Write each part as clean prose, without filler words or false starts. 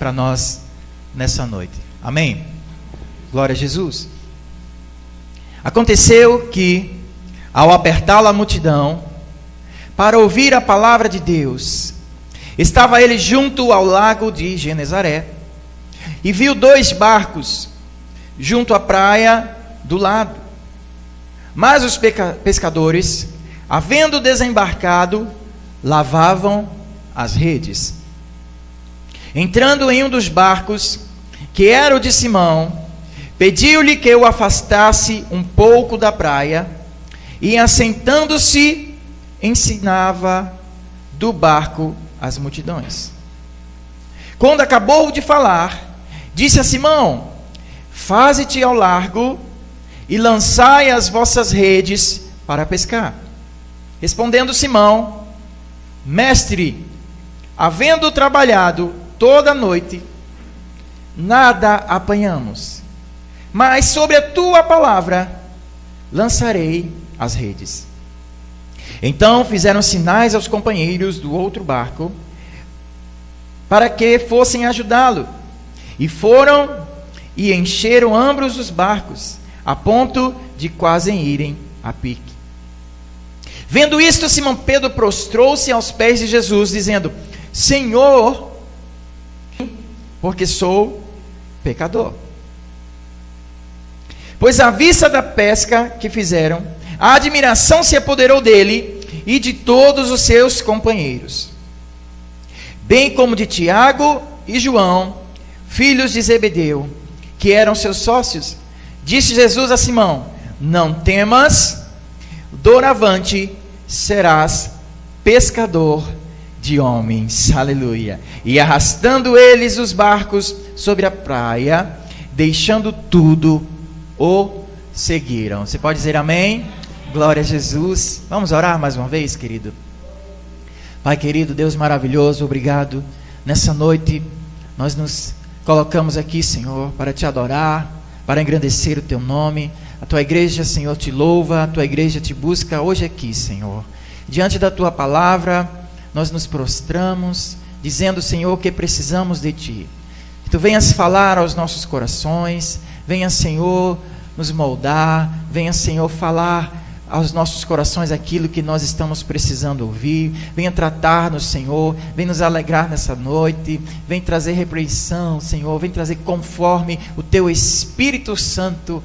para nós nessa noite. Amém? Glória a Jesus. Aconteceu que, ao apertá-la a multidão, para ouvir a palavra de Deus, estava ele junto ao lago de Genezaré, e viu 2 barcos junto à praia do lado. Mas os pescadores, havendo desembarcado, lavavam as redes. Entrando em um dos barcos, que era o de Simão, pediu-lhe que o afastasse um pouco da praia, e assentando-se, ensinava do barco as multidões. Quando acabou de falar, disse a Simão: faze-te ao largo e lançai as vossas redes para pescar. Respondendo Simão: mestre, havendo trabalhado toda a noite, nada apanhamos, mas sobre a tua palavra lançarei as redes. Então fizeram sinais aos companheiros do outro barco, para que fossem ajudá-lo, e foram e encheram ambos os barcos, a ponto de quase irem a pique. Vendo isto, Simão Pedro prostrou-se aos pés de Jesus, dizendo: Senhor, porque sou pecador. Pois à vista da pesca que fizeram, a admiração se apoderou dele e de todos os seus companheiros, bem como de Tiago e João, filhos de Zebedeu, que eram seus sócios. Disse Jesus a Simão: não temas, doravante serás pescador de homens. Aleluia. E arrastando eles os barcos sobre a praia, deixando tudo, o seguiram. Você pode dizer amém? Glória a Jesus. Vamos orar mais uma vez, querido. Pai querido, Deus maravilhoso, obrigado. Nessa noite nós nos colocamos aqui, Senhor, para te adorar, para engrandecer o teu nome. A tua igreja, Senhor, te louva, a tua igreja te busca hoje aqui, Senhor. Diante da tua palavra, nós nos prostramos, dizendo, Senhor, que precisamos de ti. Que tu venhas falar aos nossos corações, venha, Senhor, nos moldar, venha, Senhor, falar aos nossos corações aquilo que nós estamos precisando ouvir. Venha tratar-nos, Senhor, vem nos alegrar nessa noite, vem trazer repreensão, Senhor, vem trazer conforme o teu Espírito Santo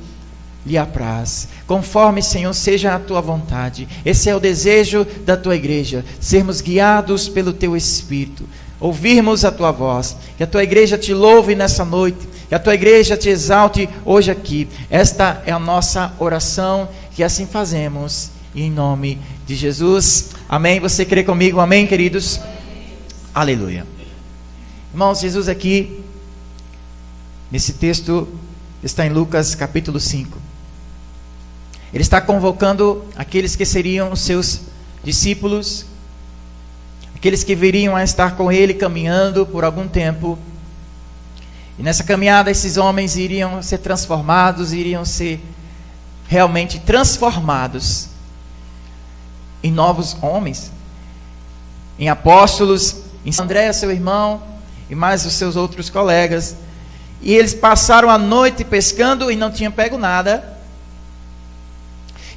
lhe apraz, conforme, Senhor, seja a tua vontade. Esse é o desejo da tua igreja, sermos guiados pelo teu Espírito, ouvirmos a tua voz. Que a tua igreja te louve nessa noite, que a tua igreja te exalte hoje aqui. Esta é a nossa oração, que assim fazemos, em nome de Jesus. Amém? Você crê comigo? Amém, queridos? Aleluia. Irmãos, Jesus aqui, nesse texto, está em Lucas capítulo 5. Ele está convocando aqueles que seriam os seus discípulos, aqueles que viriam a estar com ele caminhando por algum tempo. E nessa caminhada esses homens iriam ser transformados, iriam ser realmente transformados em novos homens, em apóstolos, em André, seu irmão, e mais os seus outros colegas. E eles passaram a noite pescando e não tinham pego nada.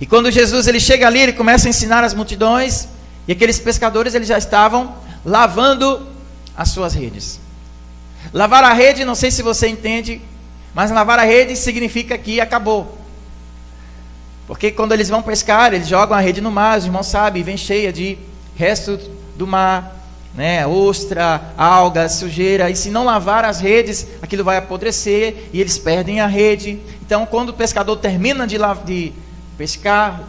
E quando Jesus ele chega ali, ele começa a ensinar as multidões, e aqueles pescadores eles já estavam lavando as suas redes. Lavar a rede, não sei se você entende, mas lavar a rede significa que acabou. Porque quando eles vão pescar, eles jogam a rede no mar, os irmãos sabem, vem cheia de resto do mar, né? Ostra, algas, sujeira, e se não lavar as redes, aquilo vai apodrecer e eles perdem a rede. Então, quando o pescador termina de pescar,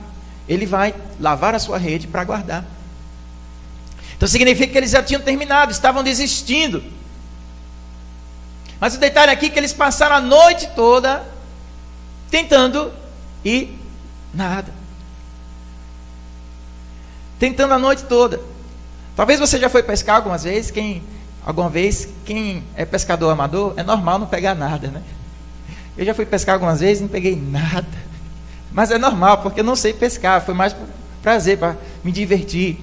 ele vai lavar a sua rede para guardar. Então significa que eles já tinham terminado, estavam desistindo. Mas o detalhe aqui é que eles passaram a noite toda tentando e nada. Tentando a noite toda. Talvez você já foi pescar algumas vezes. Quem é pescador amador, é normal não pegar nada, né? Eu já fui pescar algumas vezes e não peguei nada. Mas é normal, porque eu não sei pescar, foi mais por prazer, para me divertir.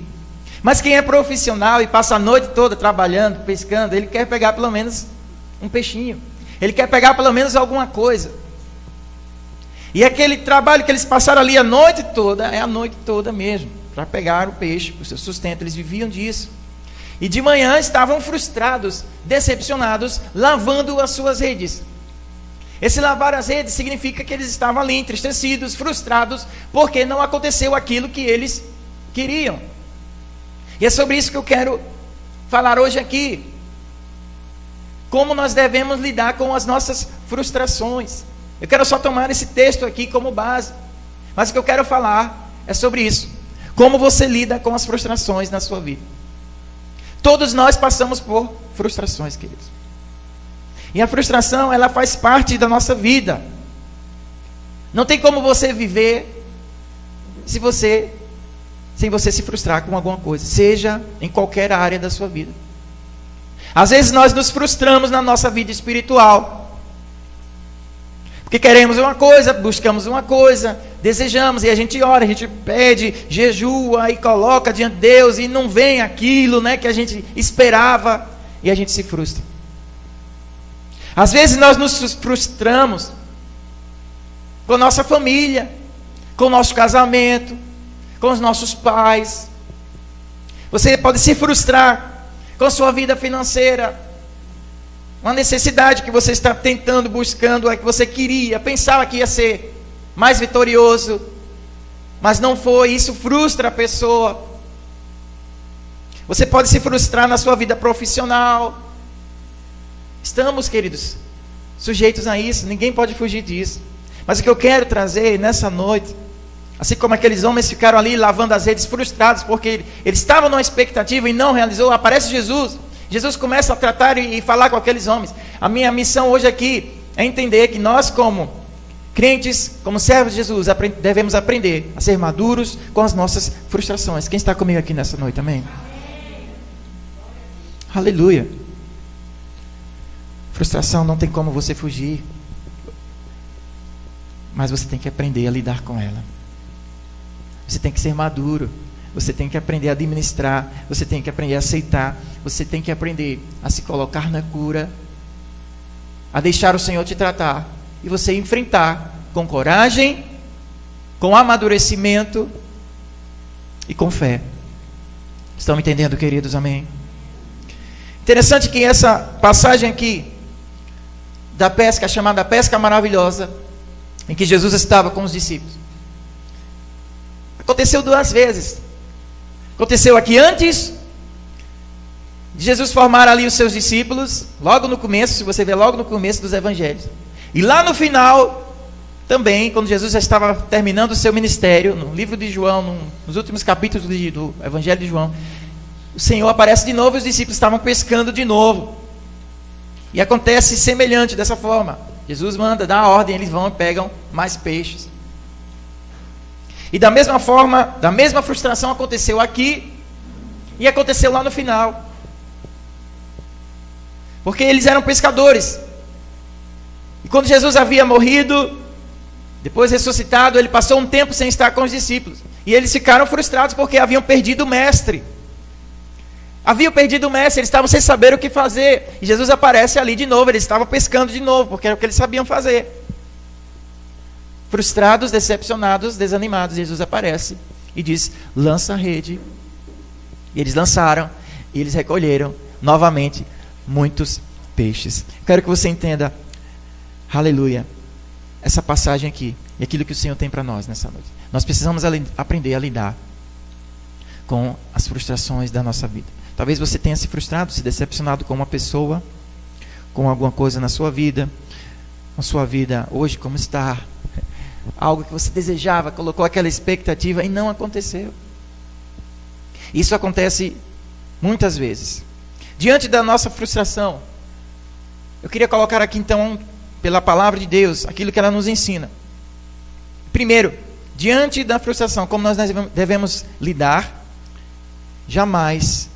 Mas quem é profissional e passa a noite toda trabalhando, pescando, ele quer pegar pelo menos um peixinho. Ele quer pegar pelo menos alguma coisa. E aquele trabalho que eles passaram ali a noite toda, é a noite toda mesmo, para pegar o peixe, o seu sustento. Eles viviam disso. E de manhã estavam frustrados, decepcionados, lavando as suas redes. Esse lavar as redes significa que eles estavam ali entristecidos, frustrados, porque não aconteceu aquilo que eles queriam. E é sobre isso que eu quero falar hoje aqui. Como nós devemos lidar com as nossas frustrações. Eu quero só tomar esse texto aqui como base. Mas o que eu quero falar é sobre isso. Como você lida com as frustrações na sua vida. Todos nós passamos por frustrações, queridos. E a frustração, ela faz parte da nossa vida. Não tem como você viver sem você se frustrar com alguma coisa, seja em qualquer área da sua vida. Às vezes nós nos frustramos na nossa vida espiritual, porque queremos uma coisa, buscamos uma coisa, desejamos, e a gente ora, a gente pede, jejua e coloca diante de Deus, e não vem aquilo, né, que a gente esperava, e a gente se frustra. Às vezes nós nos frustramos com a nossa família, com o nosso casamento, com os nossos pais. Você pode se frustrar com a sua vida financeira, uma necessidade que você está tentando, buscando, é que você queria, pensava que ia ser mais vitorioso, mas não foi. Isso frustra a pessoa. Você pode se frustrar na sua vida profissional. Estamos, queridos, sujeitos a isso, ninguém pode fugir disso. Mas o que eu quero trazer nessa noite, assim como aqueles homens ficaram ali lavando as redes frustrados, porque eles estavam numa expectativa e não realizou, aparece Jesus. Jesus começa a tratar e falar com aqueles homens. A minha missão hoje aqui é entender que nós, como crentes, como servos de Jesus, devemos aprender a ser maduros com as nossas frustrações. Quem está comigo aqui nessa noite, amém? Aleluia. Frustração não tem como você fugir, mas você tem que aprender a lidar com ela. Você tem que ser maduro, você tem que aprender a administrar, você tem que aprender a aceitar, você tem que aprender a se colocar na cura, a deixar o Senhor te tratar, e você enfrentar com coragem, com amadurecimento e com fé. Estão me entendendo, queridos? Amém? Interessante que essa passagem aqui, da pesca, chamada Pesca Maravilhosa, em que Jesus estava com os discípulos, aconteceu duas vezes. Aconteceu aqui antes de Jesus formar ali os seus discípulos, logo no começo, se você ver logo no começo dos evangelhos. E lá no final, também, quando Jesus já estava terminando o seu ministério, no livro de João, nos últimos capítulos do evangelho de João, o Senhor aparece de novo e os discípulos estavam pescando de novo. E acontece semelhante dessa forma. Jesus manda, dá a ordem, eles vão e pegam mais peixes. E da mesma forma, da mesma frustração aconteceu aqui e aconteceu lá no final. Porque eles eram pescadores. E quando Jesus havia morrido, depois ressuscitado, ele passou um tempo sem estar com os discípulos. E eles ficaram frustrados porque haviam perdido o mestre. Haviam perdido o mestre, eles estavam sem saber o que fazer. E Jesus aparece ali de novo, eles estavam pescando de novo, porque era o que eles sabiam fazer. Frustrados, decepcionados, desanimados, Jesus aparece e diz: lança a rede. E eles lançaram, e eles recolheram novamente muitos peixes. Quero que você entenda, aleluia, essa passagem aqui, e aquilo que o Senhor tem para nós nessa noite. Nós precisamos aprender a lidar com as frustrações da nossa vida. Talvez você tenha se frustrado, se decepcionado com uma pessoa, com alguma coisa na sua vida, com sua vida hoje como está, algo que você desejava, colocou aquela expectativa e não aconteceu. Isso acontece muitas vezes. Diante da nossa frustração, eu queria colocar aqui então, pela palavra de Deus, aquilo que ela nos ensina. Primeiro, diante da frustração, como nós devemos lidar, jamais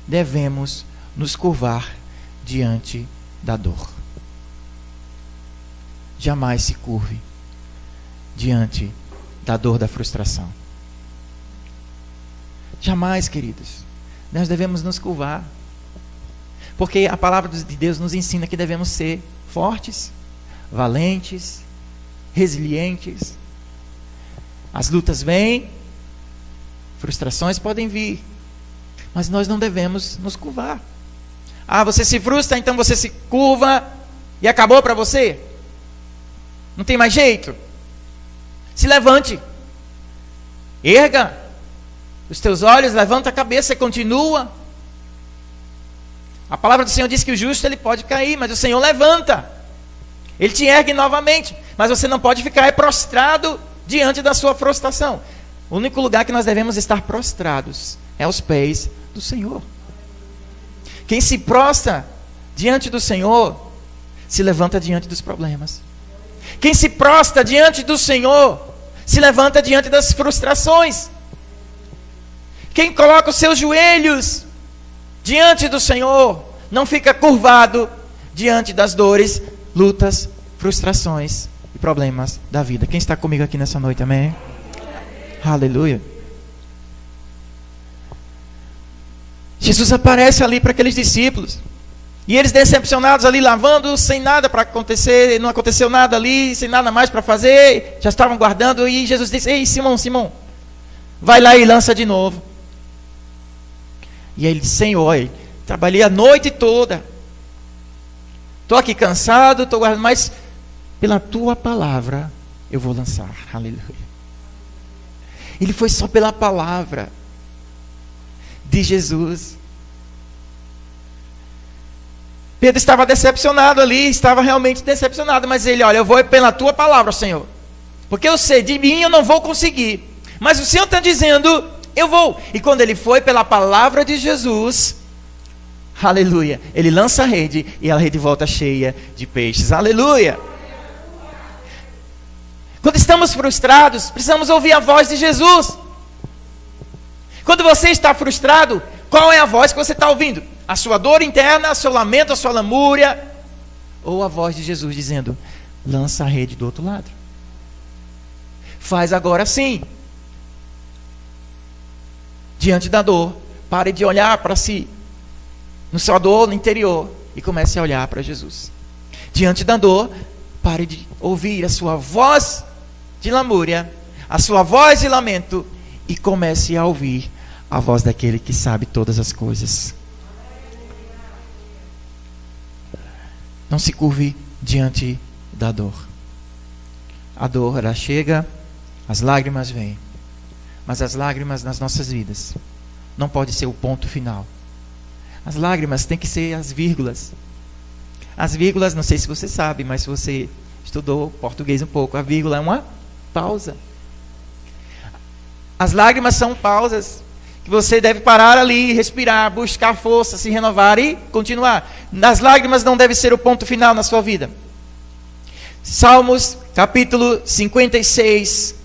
devemos nos curvar diante da dor. Jamais se curve diante da dor da frustração. Jamais, queridos, nós devemos nos curvar. Porque a palavra de Deus nos ensina que devemos ser fortes, valentes, resilientes. As lutas vêm, frustrações podem vir, mas nós não devemos nos curvar. Ah, você se frustra, então você se curva e acabou para você? Não tem mais jeito? Se levante, erga os teus olhos, levanta a cabeça e continua. A palavra do Senhor diz que o justo ele pode cair, mas o Senhor levanta. Ele te ergue novamente, mas você não pode ficar prostrado diante da sua frustração. O único lugar que nós devemos estar prostrados é aos pés do Senhor. Quem se prostra diante do Senhor, se levanta diante dos problemas. Quem se prostra diante do Senhor, se levanta diante das frustrações. Quem coloca os seus joelhos diante do Senhor, não fica curvado diante das dores, lutas, frustrações e problemas da vida. Quem está comigo aqui nessa noite, amém? Aleluia. Jesus aparece ali para aqueles discípulos. E eles decepcionados ali, lavando, sem nada para acontecer, não aconteceu nada ali, sem nada mais para fazer, já estavam guardando, e Jesus disse: ei, Simão, Simão, vai lá e lança de novo. E aí ele disse: Senhor, trabalhei a noite toda, estou aqui cansado, estou guardando, mas pela tua palavra eu vou lançar. Aleluia. Ele foi só pela palavra de Jesus. Pedro estava decepcionado ali, estava realmente decepcionado, mas ele: olha, eu vou pela tua palavra, Senhor, porque eu sei, de mim eu não vou conseguir, mas o Senhor está dizendo, eu vou. E quando ele foi pela palavra de Jesus, aleluia, ele lança a rede e a rede volta cheia de peixes. Aleluia. Quando estamos frustrados, precisamos ouvir a voz de Jesus. Quando você está frustrado, qual é a voz que você está ouvindo? A sua dor interna, o seu lamento, a sua lamúria, ou a voz de Jesus dizendo: lança a rede do outro lado. Faz agora sim. Diante da dor, pare de olhar para si, no sua dor no interior, e comece a olhar para Jesus. Diante da dor, pare de ouvir a sua voz de lamúria, a sua voz de lamento, e comece a ouvir a voz daquele que sabe todas as coisas. Não se curve diante da dor. A dor, ela chega, as lágrimas vêm. Mas as lágrimas nas nossas vidas não pode ser o ponto final. As lágrimas têm que ser as vírgulas. As vírgulas, não sei se você sabe, mas se você estudou português um pouco, a vírgula é uma pausa. As lágrimas são pausas que você deve parar ali, respirar, buscar força, se renovar e continuar. As lágrimas não devem ser o ponto final na sua vida. Salmos capítulo 56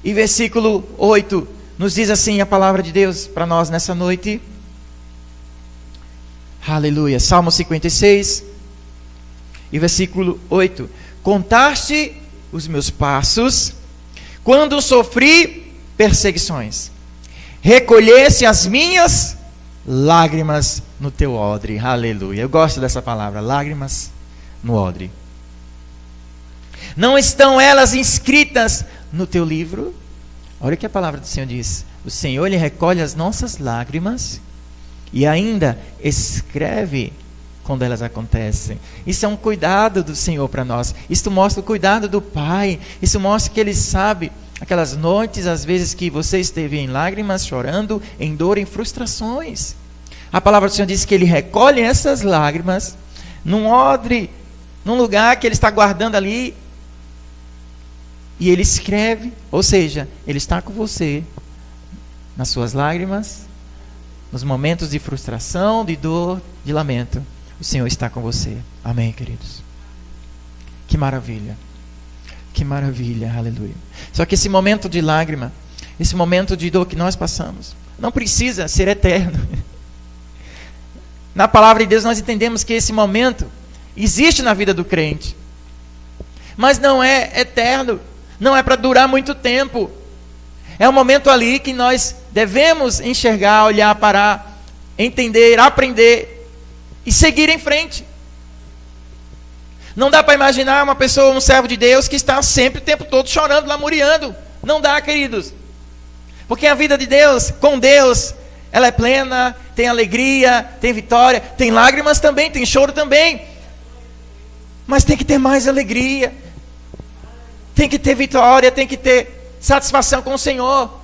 e versículo 8 nos diz assim a palavra de Deus para nós nessa noite. Aleluia. Salmo 56 e versículo 8: contaste os meus passos quando sofri perseguições, recolhesse as minhas lágrimas no teu odre. Aleluia. Eu gosto dessa palavra, lágrimas no odre. Não estão elas inscritas no teu livro? Olha o que a palavra do Senhor diz. O Senhor, Ele recolhe as nossas lágrimas e ainda escreve quando elas acontecem. Isso é um cuidado do Senhor para nós. Isso mostra o cuidado do Pai. Isso mostra que Ele sabe aquelas noites, às vezes, que você esteve em lágrimas, chorando, em dor, em frustrações. A palavra do Senhor diz que Ele recolhe essas lágrimas num odre, num lugar que Ele está guardando ali, e Ele escreve, ou seja, Ele está com você nas suas lágrimas, nos momentos de frustração, de dor, de lamento. O Senhor está com você. Amém, queridos? Que maravilha. Que maravilha, aleluia. Só que esse momento de lágrima, esse momento de dor que nós passamos, não precisa ser eterno. Na palavra de Deus nós entendemos que esse momento existe na vida do crente, mas não é eterno, não é para durar muito tempo. É um momento ali que nós devemos enxergar, olhar, parar, entender, aprender e seguir em frente. Não dá para imaginar uma pessoa, um servo de Deus, que está sempre o tempo todo chorando, lamuriando. Não dá, queridos. Porque a vida de Deus, com Deus, ela é plena, tem alegria, tem vitória, tem lágrimas também, tem choro também. Mas tem que ter mais alegria. Tem que ter vitória, tem que ter satisfação com o Senhor.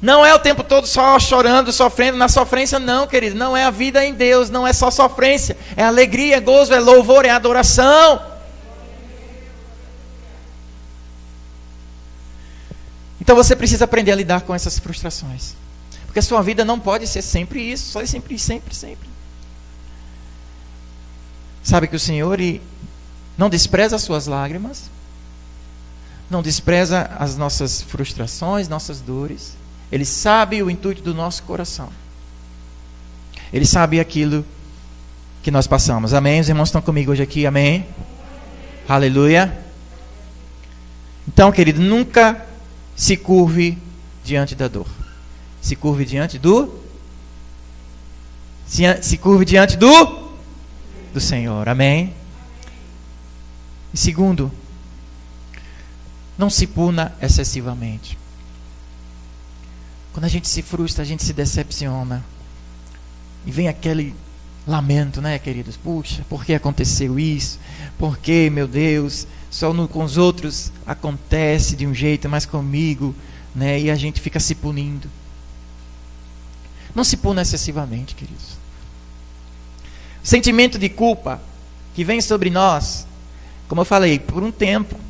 Não é o tempo todo só chorando, sofrendo. Na sofrência não, querido. Não é a vida em Deus, não é só sofrência. É alegria, é gozo, é louvor, é adoração. Então você precisa aprender a lidar com essas frustrações. Porque a sua vida não pode ser sempre isso, só sempre. Sabe que o Senhor não despreza as suas lágrimas, não despreza as nossas frustrações, nossas dores. Ele sabe o intuito do nosso coração. Ele sabe aquilo que nós passamos. Amém? Os irmãos estão comigo hoje aqui, amém? Aleluia. Então, querido, nunca se curve diante da dor. Se curve diante do... Se curve diante do Senhor, amém? E segundo, não se puna excessivamente. Quando a gente se frustra, a gente se decepciona. E vem aquele lamento, né, queridos? Puxa, por que aconteceu isso? Por que, meu Deus, com os outros acontece de um jeito, mas comigo, né? E a gente fica se punindo. Não se puna excessivamente, queridos. O sentimento de culpa que vem sobre nós, como eu falei, por um tempo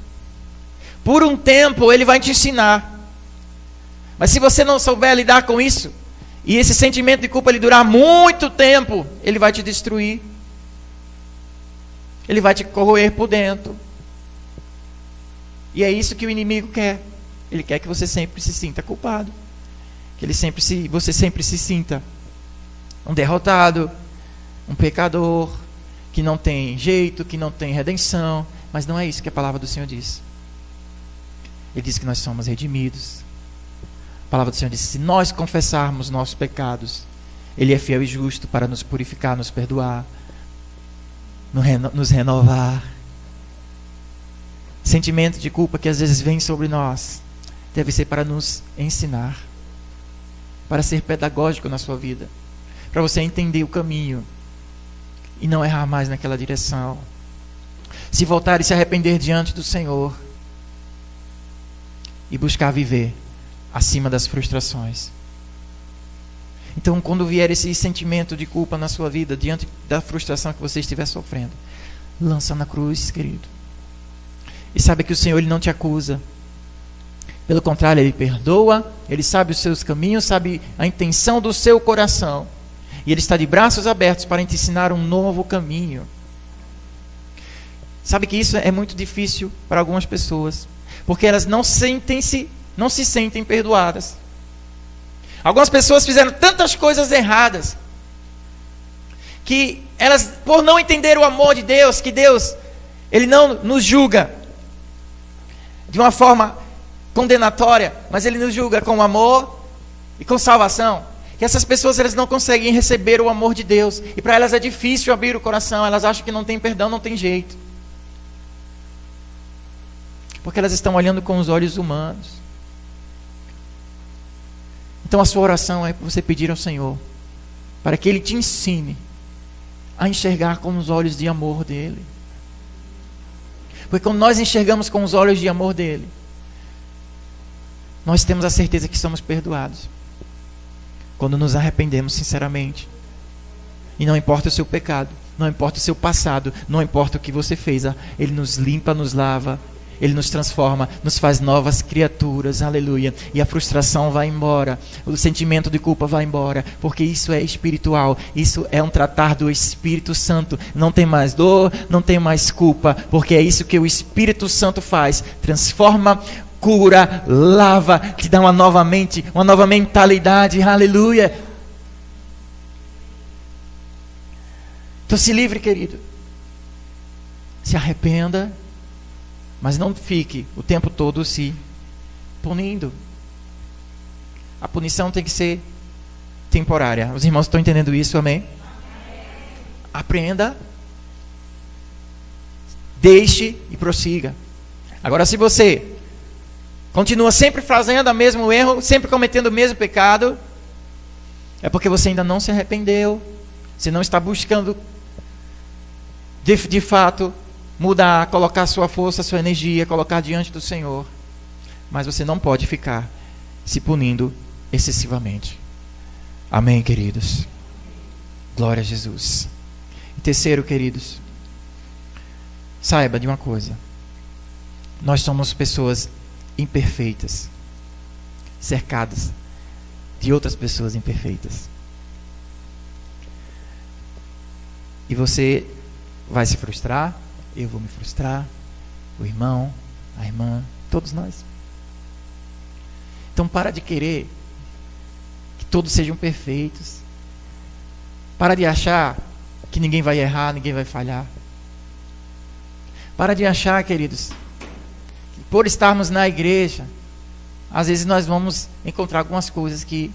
ele vai te ensinar. Mas se você não souber lidar com isso, e esse sentimento de culpa ele durar muito tempo, ele vai te destruir. Ele vai te corroer por dentro. E é isso que o inimigo quer. Ele quer que você sempre se sinta culpado. Que você sempre se sinta um derrotado, um pecador, que não tem jeito, que não tem redenção. Mas não é isso que a palavra do Senhor diz. Ele diz que nós somos redimidos. A palavra do Senhor diz: se nós confessarmos nossos pecados, Ele é fiel e justo para nos purificar, nos perdoar, nos renovar. Sentimento de culpa que às vezes vem sobre nós deve ser para nos ensinar, para ser pedagógico na sua vida, para você entender o caminho e não errar mais naquela direção. Se voltar e se arrepender diante do Senhor e buscar viver acima das frustrações. Então, quando vier esse sentimento de culpa na sua vida, diante da frustração que você estiver sofrendo, lança na cruz, querido. E sabe que o Senhor, Ele não te acusa. Pelo contrário, Ele perdoa, Ele sabe os seus caminhos, sabe a intenção do seu coração. E Ele está de braços abertos para te ensinar um novo caminho. Sabe que isso é muito difícil para algumas pessoas, porque elas não se sentem perdoadas. Algumas pessoas fizeram tantas coisas erradas, que elas, por não entender o amor de Deus, que Deus, Ele não nos julga de uma forma condenatória, mas Ele nos julga com amor e com salvação. Que essas pessoas, elas não conseguem receber o amor de Deus, e para elas é difícil abrir o coração. Elas acham que não tem perdão, não tem jeito, porque elas estão olhando com os olhos humanos. Então a sua oração é você pedir ao Senhor para que Ele te ensine a enxergar com os olhos de amor dEle. Porque quando nós enxergamos com os olhos de amor dEle, nós temos a certeza que somos perdoados. Quando nos arrependemos sinceramente. E não importa o seu pecado, não importa o seu passado, não importa o que você fez, Ele nos limpa, nos lava, Ele nos transforma, nos faz novas criaturas, aleluia. E a frustração vai embora, o sentimento de culpa vai embora, porque isso é espiritual, isso é um tratar do Espírito Santo. Não tem mais dor, não tem mais culpa, porque é isso que o Espírito Santo faz: transforma, cura, lava, te dá uma nova mente, uma nova mentalidade, aleluia. Então se livre, querido, se arrependa, mas não fique o tempo todo se punindo. A punição tem que ser temporária. Os irmãos estão entendendo isso, amém? aprenda, deixe e prossiga. Agora, se você continua sempre fazendo o mesmo erro, sempre cometendo o mesmo pecado, é porque você ainda não se arrependeu, você não está buscando de fato mudar, colocar sua força, sua energia, colocar diante do Senhor. Mas você não pode ficar se punindo excessivamente. Amém, queridos? Glória a Jesus. E terceiro, queridos, saiba de uma coisa: nós somos pessoas imperfeitas, cercadas de outras pessoas imperfeitas. E você vai se frustrar, eu vou me frustrar, o irmão, a irmã, todos nós. Então para de querer que todos sejam perfeitos. Para de achar que ninguém vai errar, ninguém vai falhar. Para de achar, queridos, que por estarmos na igreja, às vezes nós vamos encontrar algumas coisas que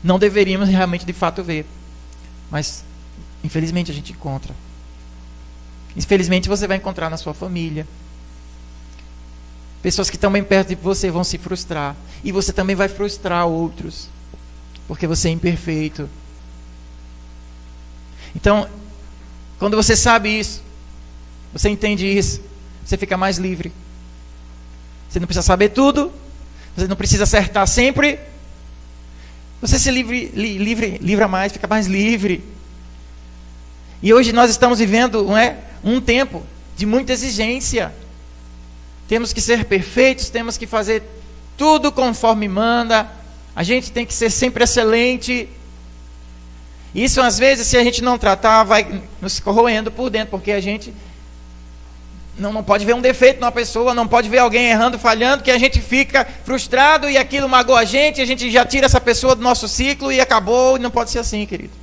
não deveríamos realmente de fato ver. Mas infelizmente a gente encontra. Infelizmente você vai encontrar na sua família. Pessoas que estão bem perto de você vão se frustrar. E você também vai frustrar outros. Porque você é imperfeito. Então, quando você sabe isso, você entende isso, você fica mais livre. Você não precisa saber tudo. Você não precisa acertar sempre. Você se livra mais, fica mais livre. E hoje nós estamos vivendo, não é, um tempo de muita exigência. Temos que ser perfeitos, temos que fazer tudo conforme manda. A gente tem que ser sempre excelente. Isso às vezes, se a gente não tratar, vai nos corroendo por dentro, porque a gente não pode ver um defeito numa pessoa, não pode ver alguém errando, falhando, que a gente fica frustrado e aquilo magoa a gente já tira essa pessoa do nosso ciclo e acabou. E não pode ser assim, querido.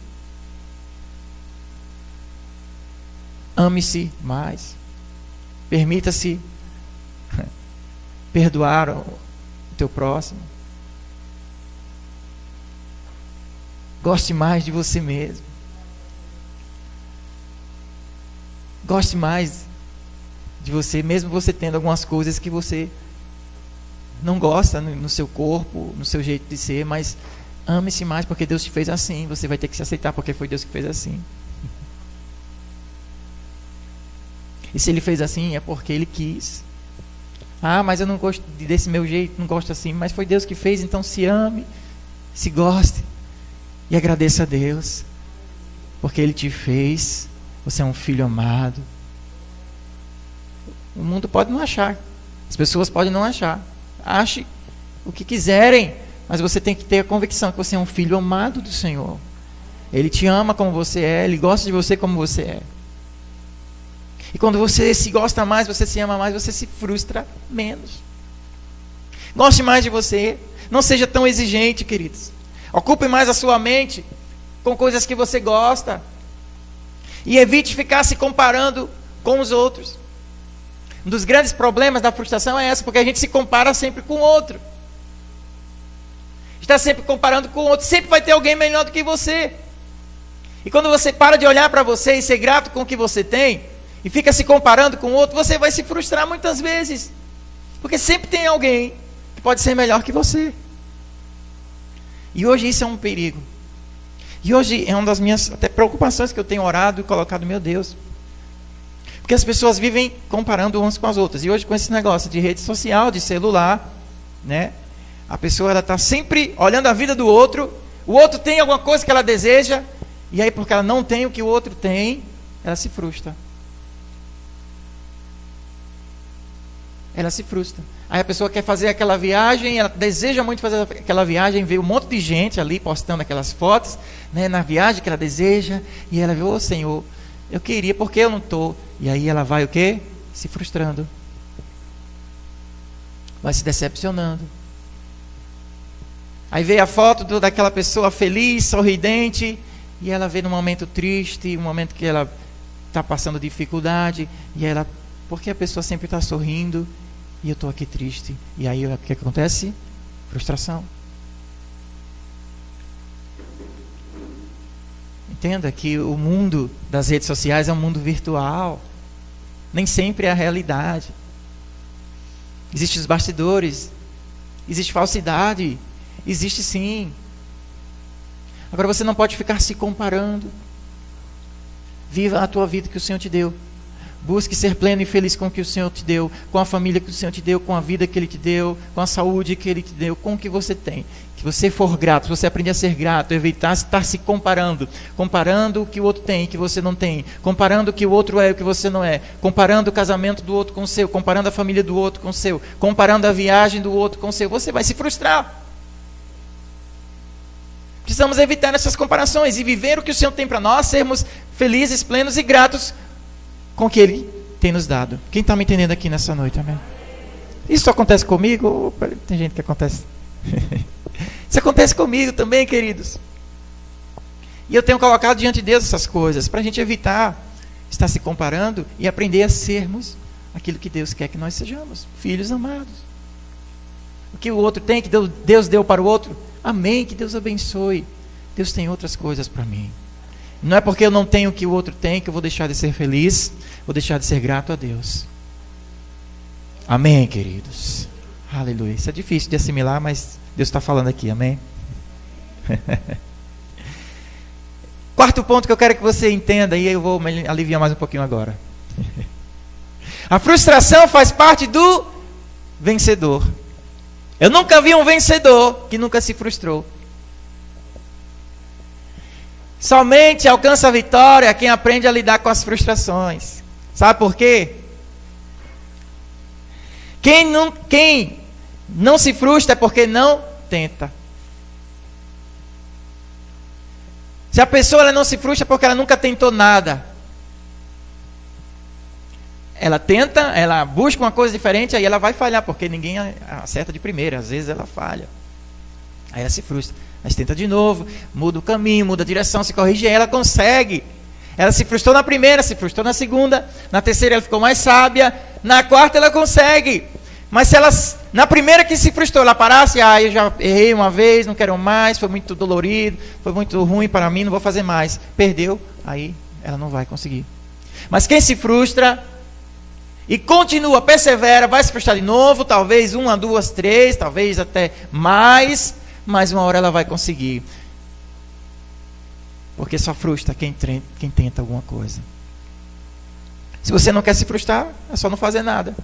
Ame-se mais. Permita-se perdoar o teu próximo. Goste mais de você mesmo. Goste mais de você, mesmo você tendo algumas coisas que você não gosta no seu corpo, no seu jeito de ser, mas ame-se mais porque Deus te fez assim. Você vai ter que se aceitar porque foi Deus que fez assim. E se Ele fez assim é porque Ele quis. Ah, mas eu não gosto desse meu jeito, não gosto assim. Mas foi Deus que fez, então se ame, se goste. E agradeça a Deus. Porque Ele te fez. Você é um filho amado. O mundo pode não achar. As pessoas podem não achar. Ache o que quiserem. Mas você tem que ter a convicção que você é um filho amado do Senhor. Ele te ama como você é. Ele gosta de você como você é. E quando você se gosta mais, você se ama mais, você se frustra menos. Goste mais de você. Não seja tão exigente, queridos. Ocupe mais a sua mente com coisas que você gosta. E evite ficar se comparando com os outros. Um dos grandes problemas da frustração é essa, porque a gente se compara sempre com o outro. Está sempre comparando com o outro. Sempre vai ter alguém melhor do que você. E quando você para de olhar para você e ser grato com o que você tem, e fica se comparando com o outro, você vai se frustrar muitas vezes. Porque sempre tem alguém que pode ser melhor que você. E hoje isso é um perigo. E hoje é uma das minhas até preocupações que eu tenho orado e colocado, meu Deus. Porque as pessoas vivem comparando umas com as outras. E hoje com esse negócio de rede social, de celular, né? A pessoa está sempre olhando a vida do outro. O outro tem alguma coisa que ela deseja. E aí porque ela não tem o que o outro tem, ela se frustra. Ela se frustra. Aí a pessoa quer fazer aquela viagem, ela deseja muito fazer aquela viagem, vê um monte de gente ali postando aquelas fotos, né, na viagem que ela deseja, e ela vê, ô Senhor, eu queria, porque eu não estou? E aí ela vai o quê? Se frustrando. Vai se decepcionando. Aí vê a foto daquela pessoa feliz, sorridente, e ela vê num momento triste, um momento que ela está passando dificuldade, e ela, porque a pessoa sempre está sorrindo, e eu estou aqui triste. E aí o que acontece? Frustração. Entenda que o mundo das redes sociais é um mundo virtual. Nem sempre é a realidade. Existem os bastidores. Existe falsidade. Existe sim. Agora você não pode ficar se comparando. Viva a tua vida que o Senhor te deu. Busque ser pleno e feliz com o que o Senhor te deu, com a família que o Senhor te deu, com a vida que Ele te deu, com a saúde que Ele te deu, com o que você tem. Que você for grato, se você aprender a ser grato, evitar estar se comparando. Comparando o que o outro tem e que você não tem. Comparando o que o outro é e o que você não é. Comparando o casamento do outro com o seu. Comparando a família do outro com o seu. Comparando a viagem do outro com o seu. Você vai se frustrar. Precisamos evitar essas comparações e viver o que o Senhor tem para nós, sermos felizes, plenos e gratos com o que Ele tem nos dado. Quem está me entendendo aqui nessa noite, amém? Isso acontece comigo? Tem gente que acontece. Isso acontece comigo também, queridos. E eu tenho colocado diante de Deus essas coisas, para a gente evitar estar se comparando e aprender a sermos aquilo que Deus quer que nós sejamos, filhos amados. O que o outro tem, que Deus deu para o outro, amém, que Deus abençoe. Deus tem outras coisas para mim. Não é porque eu não tenho o que o outro tem que eu vou deixar de ser feliz, vou deixar de ser grato a Deus. Amém, queridos. Aleluia. Isso é difícil de assimilar, mas Deus está falando aqui, amém? Quarto ponto que eu quero que você entenda, e eu vou me aliviar mais um pouquinho agora. A frustração faz parte do vencedor. Eu nunca vi um vencedor que nunca se frustrou. Somente alcança a vitória quem aprende a lidar com as frustrações. Sabe por quê? Quem não se frustra é porque não tenta. Se a pessoa ela não se frustra é porque ela nunca tentou nada. Ela tenta, ela busca uma coisa diferente, aí ela vai falhar, porque ninguém acerta de primeira, às vezes ela falha. Aí ela se frustra. Mas tenta de novo, muda o caminho, muda a direção, se corrige, aí ela consegue. Ela se frustrou na primeira, se frustrou na segunda, na terceira ela ficou mais sábia, na quarta ela consegue. Mas se ela, na primeira que se frustrou, ela parasse, eu já errei uma vez, não quero mais, foi muito dolorido, foi muito ruim para mim, não vou fazer mais. Perdeu, aí ela não vai conseguir. Mas quem se frustra e continua, persevera, vai se frustrar de novo, talvez uma, duas, três, talvez até mais, mas uma hora ela vai conseguir. Porque só frustra quem tenta alguma coisa. Se você não quer se frustrar, é só não fazer nada.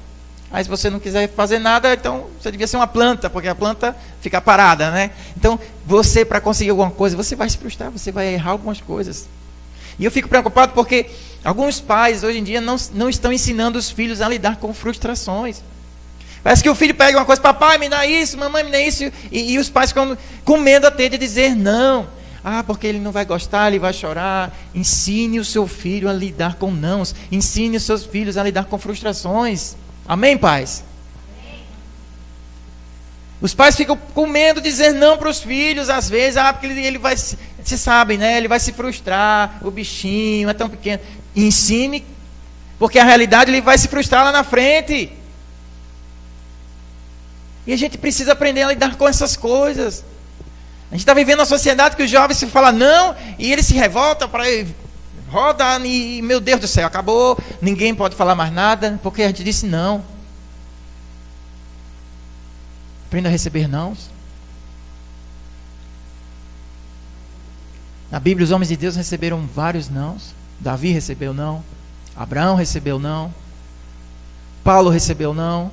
Aí se você não quiser fazer nada, então você devia ser uma planta, porque a planta fica parada, né? Então, você para conseguir alguma coisa, você vai se frustrar, você vai errar algumas coisas. E eu fico preocupado porque alguns pais hoje em dia não estão ensinando os filhos a lidar com frustrações. Parece que o filho pega uma coisa, papai me dá isso, mamãe me dá isso, e os pais ficam com medo até de dizer não. Porque ele não vai gostar, ele vai chorar. Ensine o seu filho a lidar com nãos. Ensine os seus filhos a lidar com frustrações. Amém, pais? Amém. Os pais ficam com medo de dizer não para os filhos, às vezes, porque ele vai, vocês sabem, né? Ele vai se frustrar, o bichinho é tão pequeno. Ensine, porque a realidade ele vai se frustrar lá na frente. E a gente precisa aprender a lidar com essas coisas. A gente está vivendo uma sociedade que os jovens se falam não, e eles se revoltam, roda e, meu Deus do céu, acabou, ninguém pode falar mais nada, porque a gente disse não. Aprenda a receber nãos. Na Bíblia, os homens de Deus receberam vários nãos. Davi recebeu não, Abraão recebeu não, Paulo recebeu não,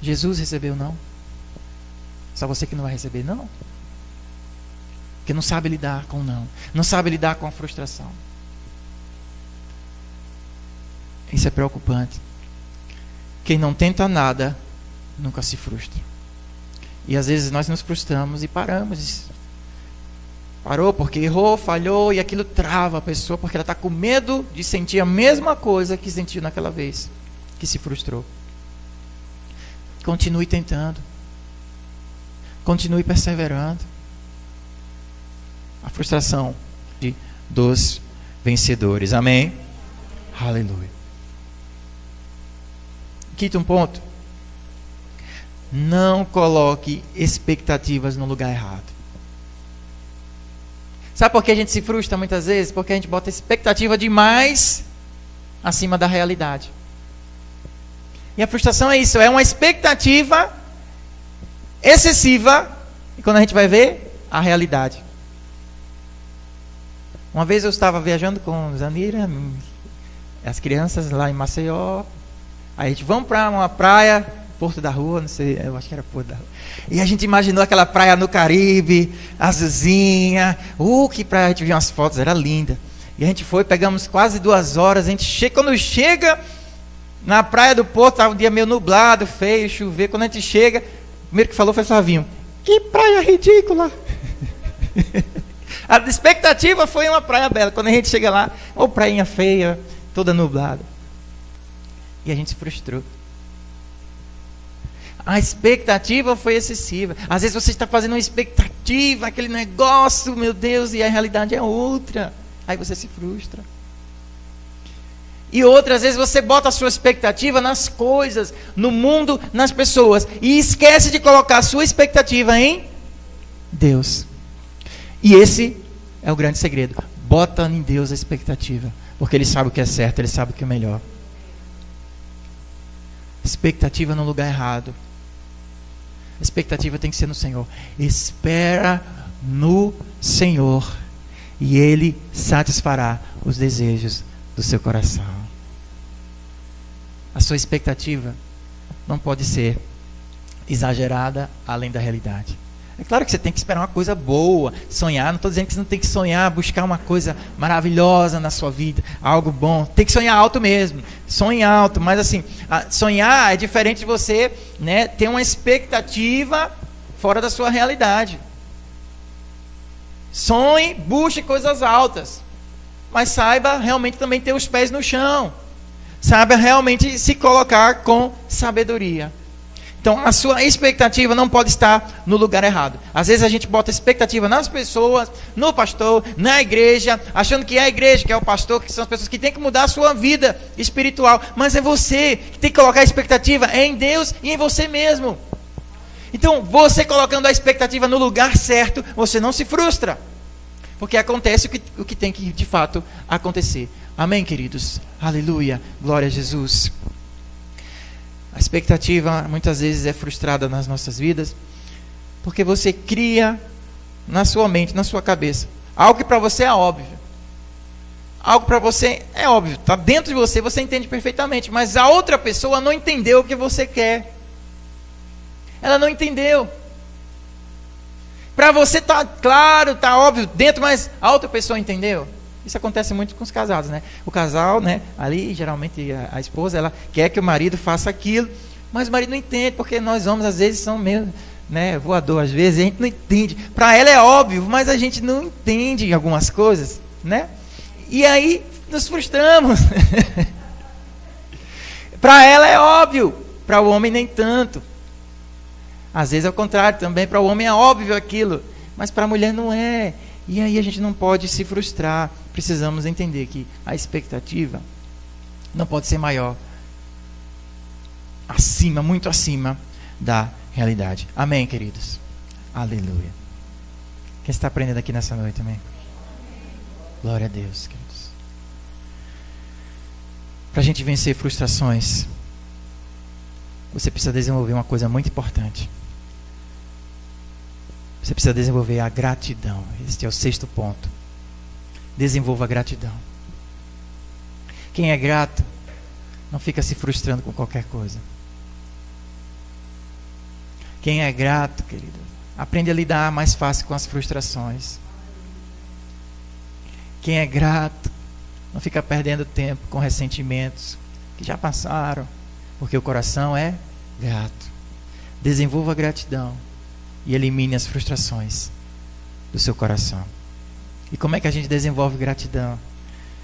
Jesus recebeu não. Só você que não vai receber não? Porque não sabe lidar com não. Não sabe lidar com a frustração. Isso é preocupante. Quem não tenta nada, nunca se frustra. E às vezes nós nos frustramos e paramos. Parou porque errou, falhou, e aquilo trava a pessoa, porque ela está com medo de sentir a mesma coisa que sentiu naquela vez, que se frustrou. Continue tentando. Continue perseverando. A frustração dos vencedores. Amém? Aleluia. Quinto ponto. Não coloque expectativas no lugar errado. Sabe por que a gente se frustra muitas vezes? Porque a gente bota expectativa demais acima da realidade. E a frustração é isso, é uma expectativa excessiva, e quando a gente vai ver, a realidade. Uma vez eu estava viajando com Zanira, as crianças lá em Maceió, aí a gente, vamos para uma praia, Porto da Rua, não sei, eu acho que era Porto da Rua, e a gente imaginou aquela praia no Caribe, azulzinha, que praia, a gente viu umas fotos, era linda, e a gente foi, pegamos quase 2 horas, a gente quando chega na praia do Porto, estava um dia meio nublado, feio, chover, quando a gente chega, o primeiro que falou foi Flavinho, que praia ridícula. A expectativa foi uma praia bela, quando a gente chega lá, prainha feia, toda nublada, e a gente se frustrou. A expectativa foi excessiva. Às vezes você está fazendo uma expectativa, aquele negócio, meu Deus, e a realidade é outra, aí você se frustra. E outras vezes você bota a sua expectativa nas coisas, no mundo, nas pessoas, e esquece de colocar a sua expectativa em Deus. E esse é o grande segredo. Bota em Deus a expectativa, porque Ele sabe o que é certo, Ele sabe o que é melhor. Expectativa no lugar errado. A expectativa tem que ser no Senhor. Espera no Senhor, e Ele satisfará os desejos do seu coração. A sua expectativa não pode ser exagerada além da realidade. É claro que você tem que esperar uma coisa boa, sonhar. Não estou dizendo que você não tem que sonhar, buscar uma coisa maravilhosa na sua vida, algo bom. Tem que sonhar alto mesmo, sonhe alto. Mas assim, sonhar é diferente de você, né, ter uma expectativa fora da sua realidade. Sonhe, busque coisas altas, mas saiba realmente também ter os pés no chão. Saiba realmente se colocar com sabedoria. Então, a sua expectativa não pode estar no lugar errado. Às vezes a gente bota expectativa nas pessoas, no pastor, na igreja, achando que é a igreja, que é o pastor, que são as pessoas que têm que mudar a sua vida espiritual. Mas é você que tem que colocar a expectativa em Deus e em você mesmo. Então, você colocando a expectativa no lugar certo, você não se frustra. Porque acontece o que tem que, de fato, acontecer. Amém, queridos? Aleluia. Glória a Jesus. A expectativa muitas vezes é frustrada nas nossas vidas, porque você cria na sua mente, na sua cabeça, algo que para você é óbvio. Algo para você é óbvio, está dentro de você, você entende perfeitamente, mas a outra pessoa não entendeu o que você quer. Ela não entendeu. Para você está claro, está óbvio dentro, mas a outra pessoa entendeu. Isso acontece muito com os casados, né? O casal, né? Ali, geralmente, a esposa, ela quer que o marido faça aquilo, mas o marido não entende, porque nós homens, às vezes, são meio, né, voador, às vezes, a gente não entende. Para ela é óbvio, mas a gente não entende algumas coisas, né? E aí, nos frustramos. Para ela é óbvio, para o homem nem tanto. Às vezes é o contrário também, para o homem é óbvio aquilo, mas para a mulher não é. E aí a gente não pode se frustrar. Precisamos entender que a expectativa não pode ser maior, acima, muito acima da realidade. Amém, queridos? Aleluia. Quem está aprendendo aqui nessa noite também? Glória a Deus, queridos. Para a gente vencer frustrações, você precisa desenvolver uma coisa muito importante. Você precisa desenvolver a gratidão. Este é o 6º ponto. Desenvolva a gratidão. Quem é grato não fica se frustrando com qualquer coisa. Quem é grato, querido, aprende a lidar mais fácil com as frustrações. Quem é grato não fica perdendo tempo com ressentimentos que já passaram, porque o coração é grato. Desenvolva a gratidão e elimine as frustrações do seu coração. E como é que a gente desenvolve gratidão?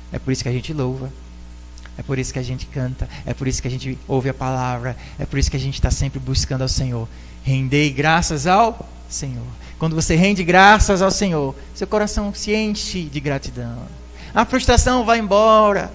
É por isso que a gente louva, é por isso que a gente canta, é por isso que a gente ouve a palavra, é por isso que a gente está sempre buscando ao Senhor. Rendei graças ao Senhor. Quando você rende graças ao Senhor, seu coração se enche de gratidão. A frustração vai embora.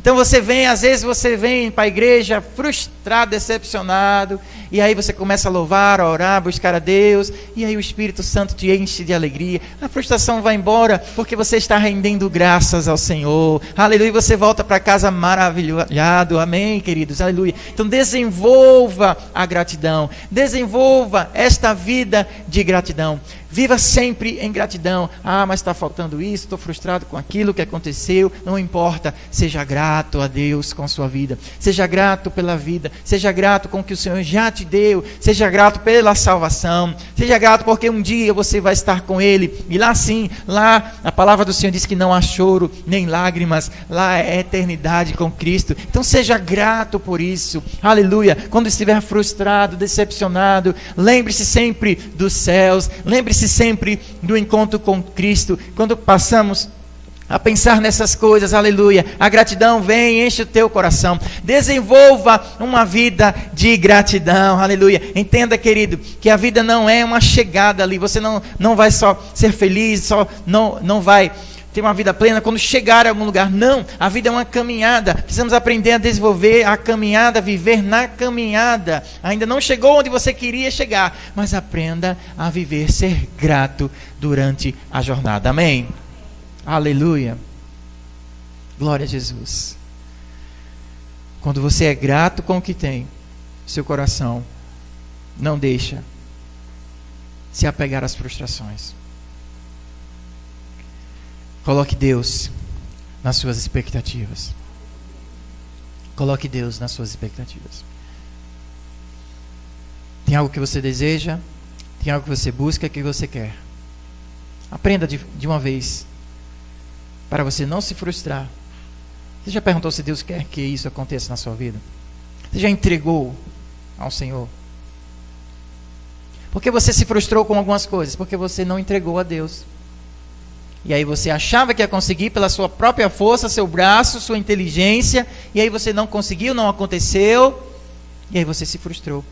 Então às vezes você vem para a igreja frustrado, decepcionado, e aí você começa a louvar, a orar, a buscar a Deus, e aí o Espírito Santo te enche de alegria. A frustração vai embora porque você está rendendo graças ao Senhor. Aleluia, você volta para casa maravilhado. Amém, queridos, aleluia. Então desenvolva a gratidão, desenvolva esta vida de gratidão. Viva sempre em gratidão. Mas está faltando isso, estou frustrado com aquilo que aconteceu. Não importa, seja grato a Deus com sua vida. Seja grato pela vida. Seja grato com o que o Senhor já te deu. Seja grato pela salvação. Seja grato porque um dia você vai estar com Ele. E lá sim, lá a palavra do Senhor diz que não há choro nem lágrimas. Lá é eternidade com Cristo. Então seja grato por isso. Aleluia. Quando estiver frustrado, decepcionado, lembre-se sempre dos céus. Lembre-se sempre do encontro com Cristo. Quando passamos a pensar nessas coisas, aleluia, a gratidão vem, enche o teu coração. Desenvolva uma vida de gratidão, aleluia. Entenda, querido, que a vida não é uma chegada ali. Você não vai só ser feliz, não vai ter uma vida plena quando chegar a algum lugar. Não, a vida é uma caminhada. Precisamos aprender a desenvolver a caminhada, viver na caminhada. Ainda não chegou onde você queria chegar, mas aprenda a viver, ser grato durante a jornada. Amém? Aleluia. Glória a Jesus. Quando você é grato com o que tem, seu coração não deixa se apegar às frustrações. Coloque Deus nas suas expectativas. Coloque Deus nas suas expectativas. Tem algo que você deseja, tem algo que você busca, que você quer. Aprenda de uma vez, para você não se frustrar. Você já perguntou se Deus quer que isso aconteça na sua vida? Você já entregou ao Senhor? Por que você se frustrou com algumas coisas? Porque você não entregou a Deus. E aí você achava que ia conseguir pela sua própria força, seu braço, sua inteligência, e aí você não conseguiu, não aconteceu, e aí você se frustrou.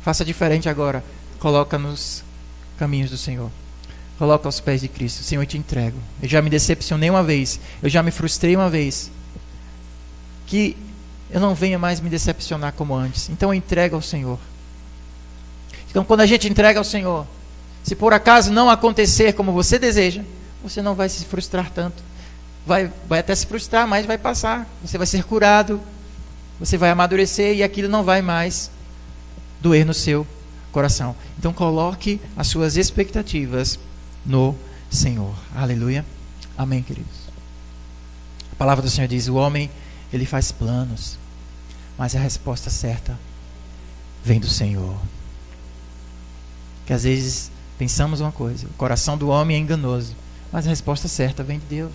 Faça diferente agora. Coloca nos caminhos do Senhor. Coloca aos pés de Cristo. Senhor, eu te entrego. Eu já me decepcionei uma vez. Eu já me frustrei uma vez. Que eu não venha mais me decepcionar como antes. Então eu entrego ao Senhor. Então quando a gente entrega ao Senhor, se por acaso não acontecer como você deseja, você não vai se frustrar tanto. Vai até se frustrar, mas vai passar. Você vai ser curado. Você vai amadurecer e aquilo não vai mais doer no seu coração. Então coloque as suas expectativas no Senhor. Aleluia. Amém, queridos. A palavra do Senhor diz: o homem, ele faz planos, mas a resposta certa vem do Senhor. Que às vezes pensamos uma coisa, o coração do homem é enganoso, mas a resposta certa vem de Deus.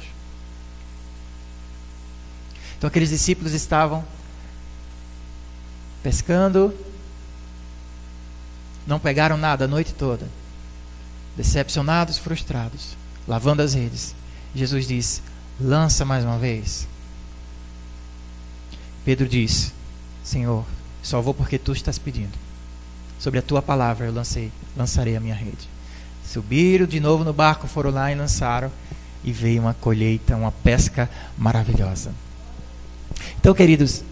Então aqueles discípulos estavam pescando, não pegaram nada a noite toda, decepcionados, frustrados, lavando as redes. Jesus diz: lança mais uma vez. Pedro diz: Senhor, só vou porque tu estás pedindo. Sobre a tua palavra eu lançarei a minha rede. Subiram de novo no barco, foram lá e lançaram, e veio uma colheita, uma pesca maravilhosa. Então, queridos,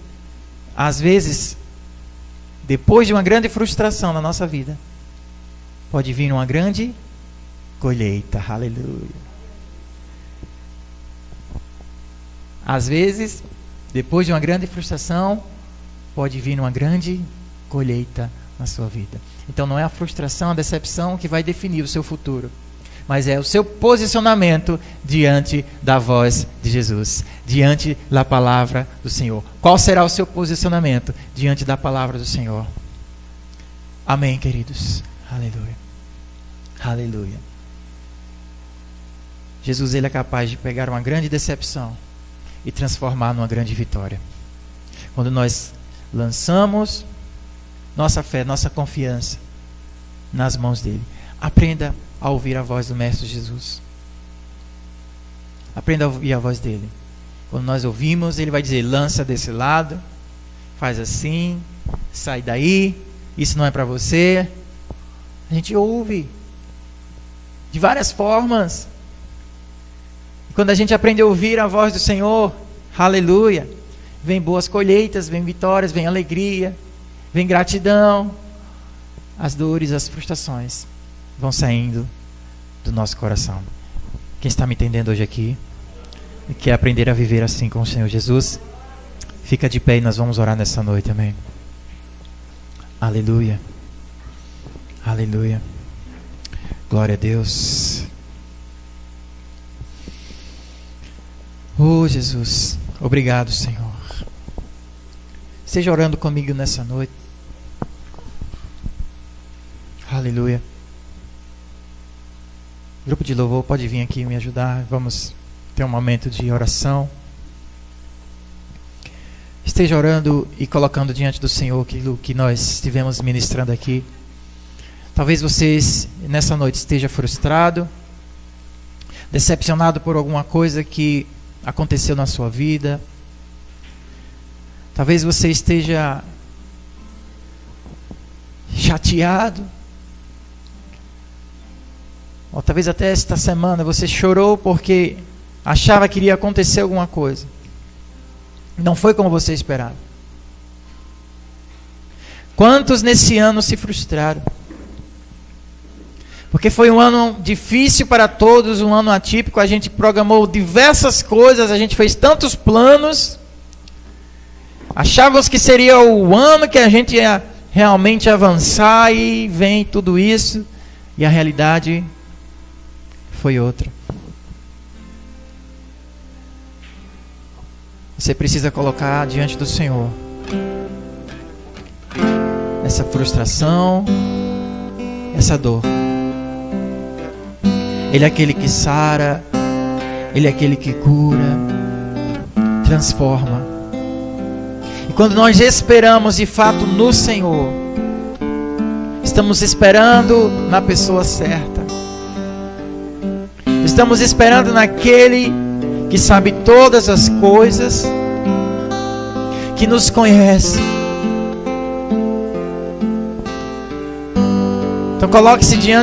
às vezes, depois de uma grande frustração na nossa vida, pode vir uma grande colheita. Aleluia. Às vezes, depois de uma grande frustração, pode vir uma grande colheita na sua vida. Então não é a frustração, a decepção que vai definir o seu futuro, mas é o seu posicionamento diante da voz de Jesus, diante da palavra do Senhor. Qual será o seu posicionamento diante da palavra do Senhor? Amém, queridos. Aleluia. Aleluia. Jesus, ele é capaz de pegar uma grande decepção e transformar numa grande vitória. Quando nós lançamos nossa fé, nossa confiança nas mãos dele. Aprenda a ouvir a voz do Mestre Jesus. Aprenda a ouvir a voz dele. Quando nós ouvimos, ele vai dizer: lança desse lado, faz assim, sai daí, isso não é para você. A gente ouve de várias formas. E quando a gente aprende a ouvir a voz do Senhor, Aleluia. Vem boas colheitas, vem vitórias, vem alegria, vem gratidão. As dores, as frustrações vão saindo do nosso coração. Quem está me entendendo hoje aqui e quer aprender a viver assim com o Senhor Jesus, fica de pé e nós vamos orar nessa noite, amém. Aleluia. Aleluia. Glória a Deus. Oh, Jesus, obrigado, Senhor. Esteja orando comigo nessa noite. Aleluia. Grupo de louvor, pode vir aqui me ajudar. Vamos ter um momento de oração. Esteja orando e colocando diante do Senhor aquilo que nós estivemos ministrando aqui. Talvez você nessa noite esteja frustrado, decepcionado por alguma coisa que aconteceu na sua vida. Talvez você esteja chateado. Ou talvez até esta semana você chorou porque achava que iria acontecer alguma coisa. Não foi como você esperava. Quantos nesse ano se frustraram? Porque foi um ano difícil para todos, um ano atípico. A gente programou diversas coisas, a gente fez tantos planos. Achávamos que seria o ano que a gente ia realmente avançar e vem tudo isso. E a realidade foi outra. Você precisa colocar diante do Senhor essa frustração, essa dor. Ele é aquele que sara, Ele é aquele que cura, transforma. E quando nós esperamos de fato no Senhor, estamos esperando na pessoa certa. Estamos esperando naquele que sabe todas as coisas, que nos conhece. Então coloque-se diante